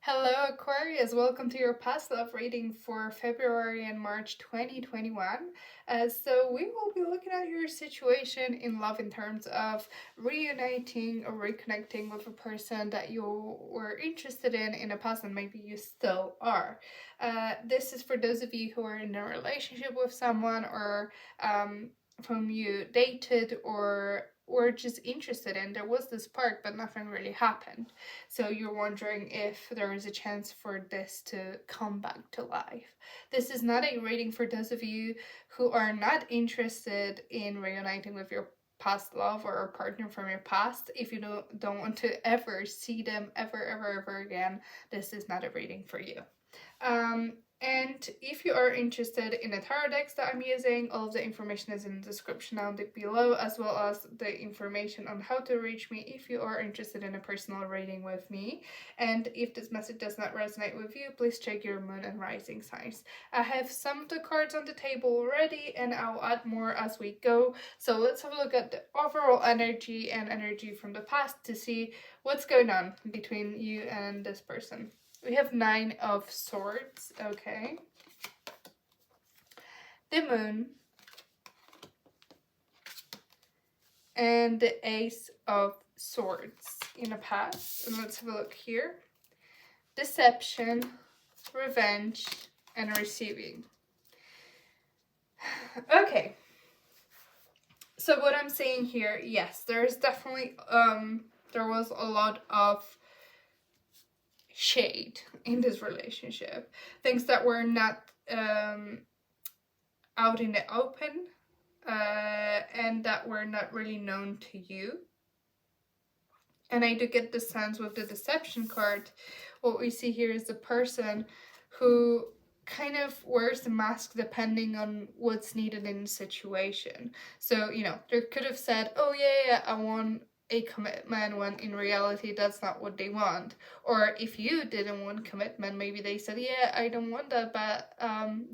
Hello Aquarius, welcome to your past love reading for February and March 2021. So we will be looking at your situation in love in terms of reuniting or reconnecting with a person that you were interested in the past and maybe you still are. This is for those of you who are in a relationship with someone or whom you dated or were just interested in. There was this spark but nothing really happened. So you're wondering if there is a chance for this to come back to life. This is not a reading for those of you who are not interested in reuniting with your past love or a partner from your past. If you don't want to ever see them ever again, this is not a reading for you. And if you are interested in the tarot decks that I'm using, all of the information is in the description down below, as well as the information on how to reach me if you are interested in a personal reading with me. And if this message does not resonate with you, please check your moon and rising signs. I have some of the cards on the table already, and I'll add more as we go. So let's have a look at the overall energy and energy from the past to see what's going on between you and this person. We have 9 of Swords, okay. The Moon. And the Ace of Swords in the past. And let's have a look here. Deception, revenge, and receiving. Okay. So what I'm saying here, yes, there's definitely, there was a lot of shade in this relationship. Things that were not out in the open and that were not really known to you. And I do get the sense with the deception card, what we see here is the person who kind of wears the mask depending on what's needed in the situation. So, you know, they could have said, oh yeah, I want a commitment, when in reality that's not what they want. Or if you didn't want commitment, maybe they said, yeah, I don't want that, but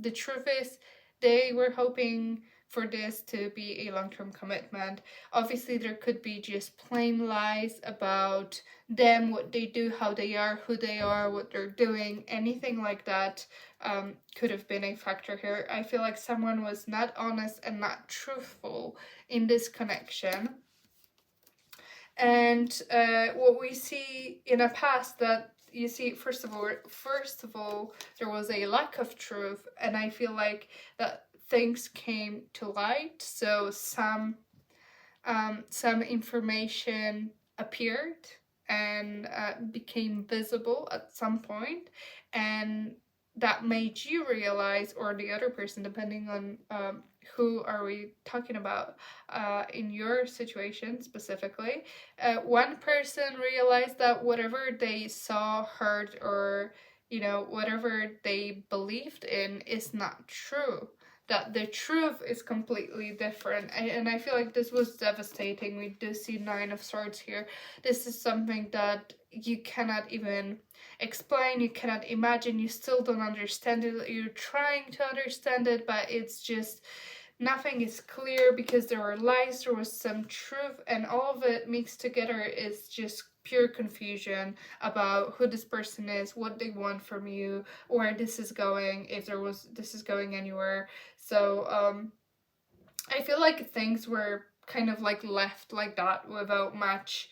the truth is they were hoping for this to be a long-term commitment. Obviously there could be just plain lies about them, what they do, how they are, who they are, what they're doing, anything like that could have been a factor here. I feel like someone was not honest and not truthful in this connection. And what we see in the past, that you see, first of all, there was a lack of truth, and I feel like that things came to light. So some information appeared and became visible at some point, and that made you realize, or the other person, depending on who are we talking about in your situation specifically. One person realized that whatever they saw, heard, or you know, whatever they believed in is not true, that the truth is completely different. And I feel like this was devastating. We do see 9 of Swords here. This is something that you cannot even explain, you cannot imagine, you still don't understand it, you're trying to understand it, but it's just nothing is clear because there are lies, there was some truth, and all of it mixed together is just pure confusion about who this person is, what they want from you, where this is going, if this is going anywhere. So I feel like things were kind of like left like that without much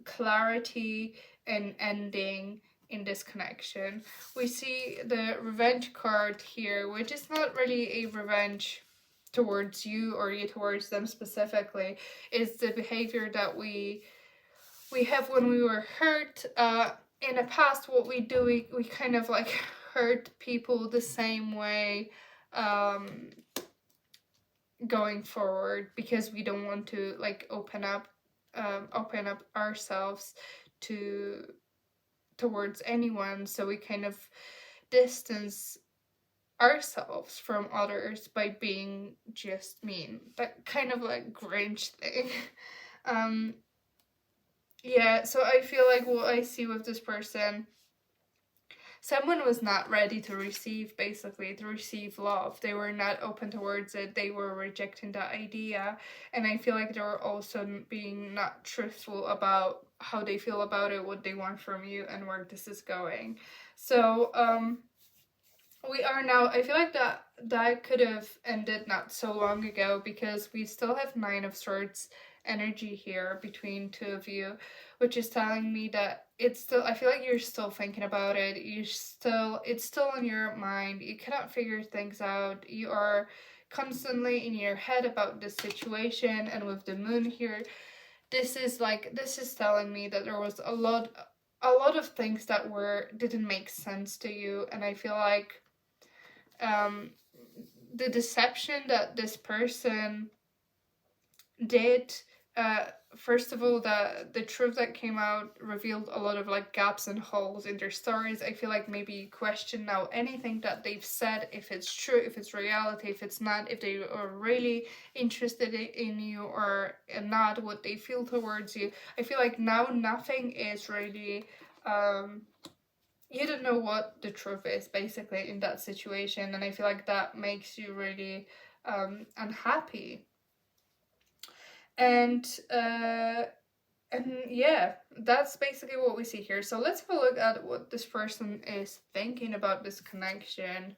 clarity and ending in this connection. We see the revenge card here, which is not really a revenge towards you or you towards them specifically. It's the behavior that we have when we were hurt. In the past, what we do, we kind of like hurt people the same way going forward, because we don't want to like open up ourselves towards anyone, so we kind of distance ourselves from others by being just mean. That kind of like Grinch thing. Yeah, so I feel like what I see with this person, someone was not ready to receive love. They were not open towards it. They were rejecting that idea. And I feel like they were also being not truthful about how they feel about it, what they want from you, and where this is going. So we are now, I feel like that could have ended not so long ago, because we still have Nine of Swords energy here between two of you, which is telling me that it's still, I feel like you're still thinking about it, it's still on your mind, you cannot figure things out, you are constantly in your head about this situation. And with the moon here, this is telling me that there was a lot of things that didn't make sense to you. And I feel like um, the deception that this person did, uh, first of all, the truth that came out revealed a lot of like gaps and holes in their stories. I feel like maybe you question now anything that they've said, if it's true, if it's reality, if it's not, if they are really interested in you or not, what they feel towards you. I feel like now nothing is really you don't know what the truth is basically in that situation. And I feel like that makes you really unhappy. And yeah, that's basically what we see here. So let's have a look at what this person is thinking about this connection.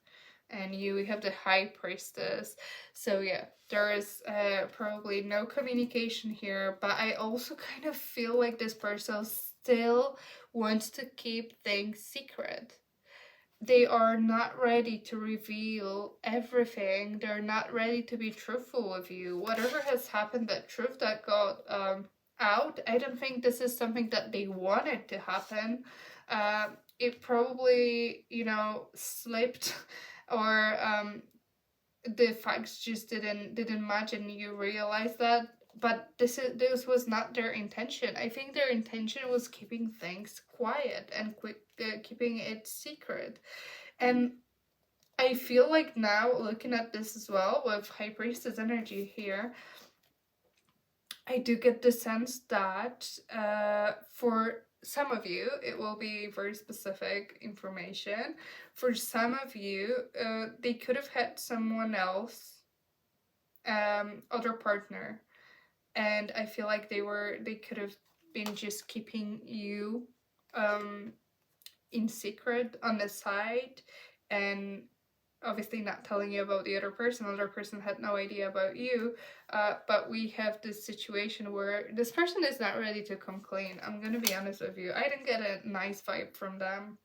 And we have the High Priestess. So yeah, there is probably no communication here, but I also kind of feel like this person still wants to keep things secret. They are not ready to reveal everything. They're not ready to be truthful with you. Whatever has happened, that truth that got out, I don't think this is something that they wanted to happen. It probably, slipped, or the facts just didn't match, and you realize that. But this was not their intention. I think their intention was keeping things quiet and keeping it secret. And I feel like now, looking at this as well with High Priestess energy here, I do get the sense that for some of you, it will be very specific information. For some of you, they could have had someone else, other partner, and I feel like they could have been just keeping you in secret on the side, and obviously not telling you about the other person. The other person had no idea about you. But we have this situation where this person is not ready to come clean. I'm gonna be honest with you. I didn't get a nice vibe from them.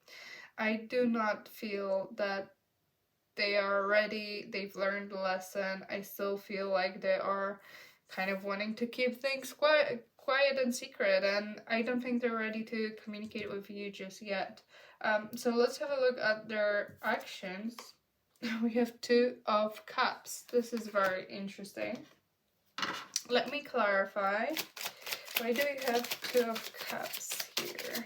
I do not feel that they are ready. They've learned the lesson. I still feel like they are kind of wanting to keep things quiet and secret, and I don't think they're ready to communicate with you just yet. So let's have a look at their actions. We have Two of Cups. This is very interesting. Let me clarify. Why do we have Two of Cups here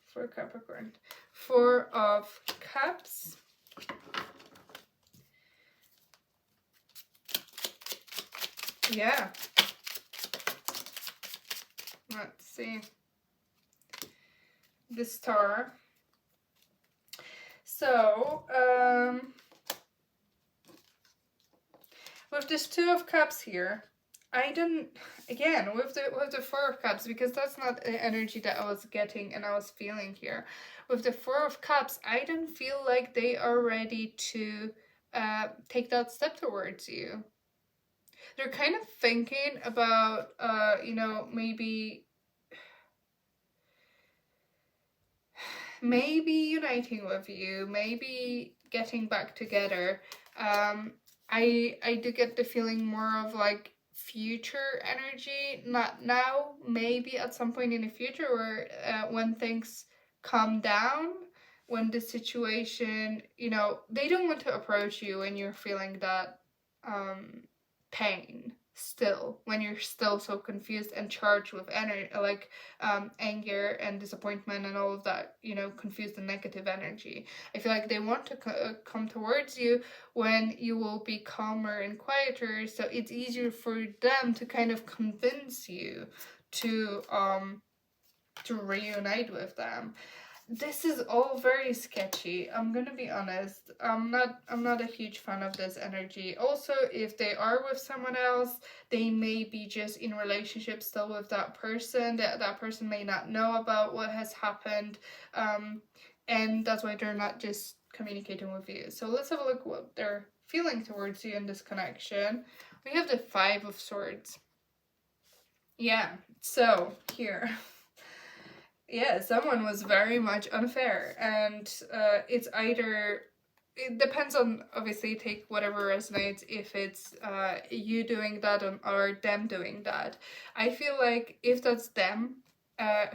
for Capricorn? Four of Cups. Yeah. Let's see. The Star. So, with this Two of Cups here, I don't, again, with the Four of Cups, because that's not the energy that I was getting and I was feeling here. With the Four of Cups, I don't feel like they are ready to take that step towards you. They're kind of thinking about, maybe uniting with you, maybe getting back together. I do get the feeling more of like future energy, not now, maybe at some point in the future, where when things calm down, when the situation, they don't want to approach you when you're feeling that pain still, when you're still so confused and charged with energy, like anger and disappointment and all of that, confused and negative energy. I feel like they want to come towards you when you will be calmer and quieter, so it's easier for them to kind of convince you to reunite with them. This is all very sketchy. I'm gonna be honest. I'm not a huge fan of this energy. Also, if they are with someone else, they may be just in relationship still with that person. That person may not know about what has happened. And that's why they're not just communicating with you. So let's have a look what they're feeling towards you in this connection. We have the Five of Swords. Yeah, so here. Yeah, someone was very much unfair, and it's either, it depends on, obviously take whatever resonates, if it's you doing that or them doing that. I feel like if that's them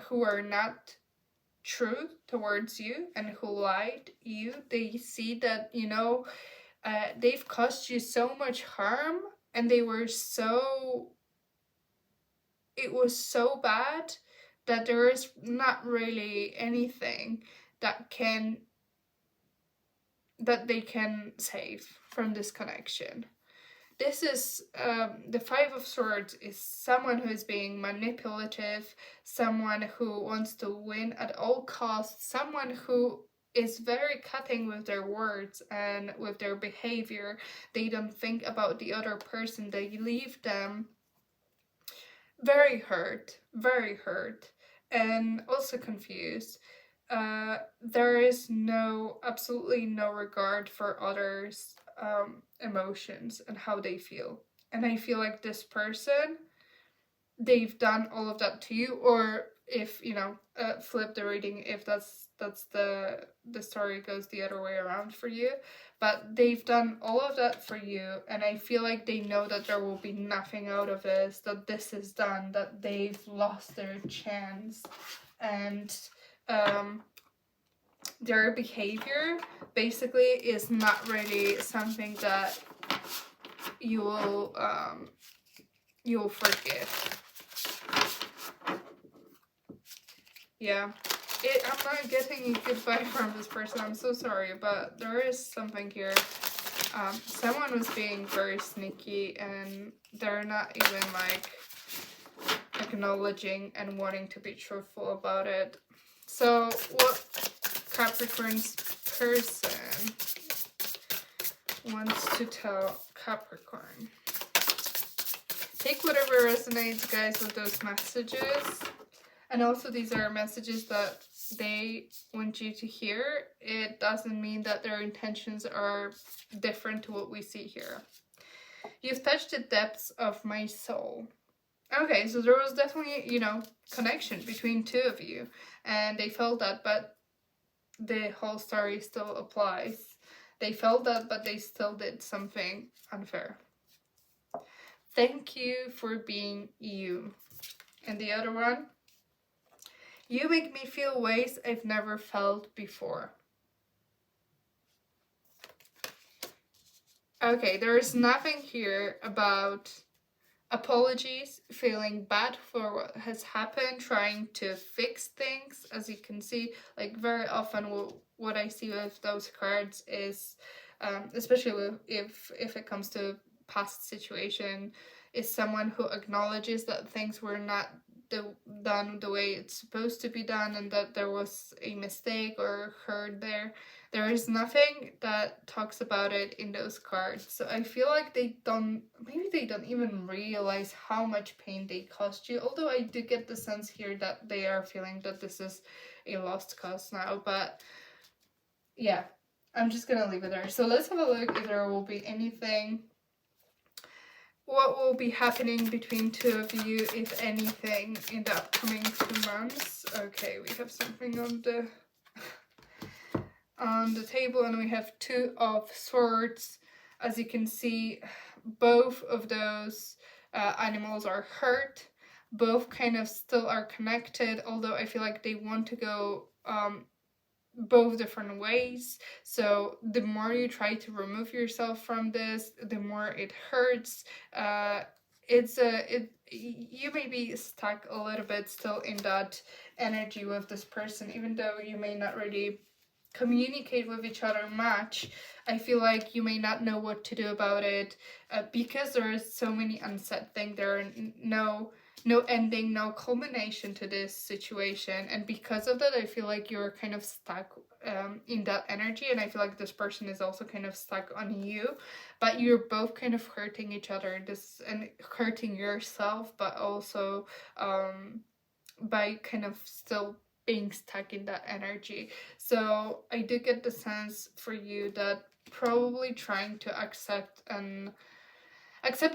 who are not true towards you and who lied you, they see that, you know, they've caused you so much harm, and they were so, it was so bad that there is not really anything that can, that they can save from this connection. This is the Five of Swords is someone who is being manipulative, someone who wants to win at all costs, someone who is very cutting with their words and with their behavior. They don't think about the other person, they leave them very hurt, and also confused. There is absolutely no regard for others' emotions and how they feel. And I feel like this person, they've done all of that to you, or if you know, flip the reading if that's the story goes the other way around for you, but they've done all of that for you, and I feel like they know that there will be nothing out of this, that this is done, that they've lost their chance, and their behavior basically is not really something that you will forgive. Yeah, I'm not getting a good vibe from this person. I'm so sorry, but there is something here. Someone was being very sneaky, and they're not even like acknowledging and wanting to be truthful about it. So what Capricorn's person wants to tell Capricorn? Take whatever resonates, guys, with those messages. And also, these are messages that they want you to hear. It doesn't mean that their intentions are different to what we see here. You've touched the depths of my soul. Okay, so there was definitely, you know, connection between two of you, and they felt that, but the whole story still applies. They felt that, but they still did something unfair. Thank you for being you. And the other one? You make me feel ways I've never felt before. Okay, there is nothing here about apologies, feeling bad for what has happened, trying to fix things. As you can see, like very often what I see with those cards is, especially if it comes to past situation, is someone who acknowledges that things were not done the way it's supposed to be done, and that there was a mistake or hurt there. There is nothing that talks about it in those cards. So I feel like maybe they don't even realize how much pain they caused you. Although I do get the sense here that they are feeling that this is a lost cause now. But yeah, I'm just gonna leave it there. So let's have a look if there will be anything. What will be happening between two of you, if anything, in the upcoming 2 months? Okay, we have something on the table, and we have Two of Swords. As you can see, both of those animals are hurt. Both kind of still are connected, although I feel like they want to go both different ways. So the more you try to remove yourself from this, the more it hurts. You may be stuck a little bit still in that energy with this person, even though you may not really communicate with each other much. I feel like you may not know what to do about it, because there is so many unsaid things. There are no no ending, no culmination to this situation. And because of that, I feel like you're kind of stuck in that energy. And I feel like this person is also kind of stuck on you. But you're both kind of hurting each other this and hurting yourself, but also by kind of still being stuck in that energy. So I do get the sense for you that probably trying to accept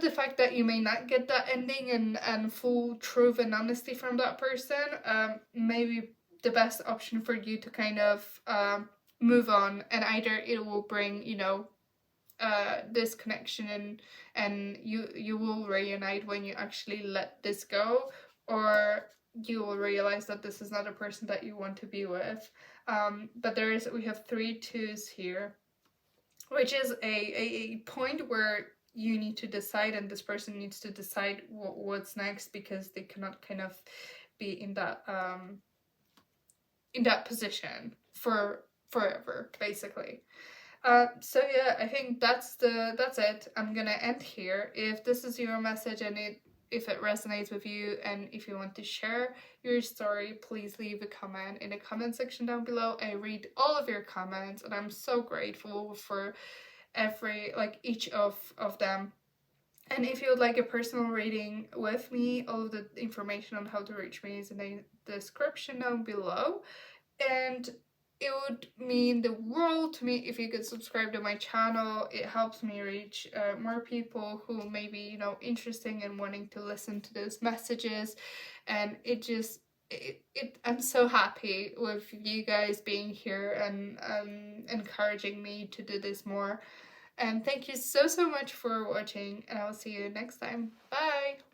the fact that you may not get that ending and full truth and honesty from that person, maybe the best option for you to kind of move on, and either it will bring, you know, this connection, and you will reunite when you actually let this go, or you will realize that this is not a person that you want to be with. But we have three twos here, which is a point where you need to decide, and this person needs to decide what's next, because they cannot kind of be in that position for forever, basically. So yeah, I think that's it. I'm gonna end here. If this is your message and if it resonates with you, and if you want to share your story, please leave a comment in the comment section down below. I read all of your comments, and I'm so grateful for each of them. And if you would like a personal reading with me, all of the information on how to reach me is in the description down below. And it would mean the world to me if you could subscribe to my channel. It helps me reach more people who may be, you know, interesting and wanting to listen to those messages. And I'm so happy with you guys being here and encouraging me to do this more. And thank you so much for watching, and I'll see you next time. Bye!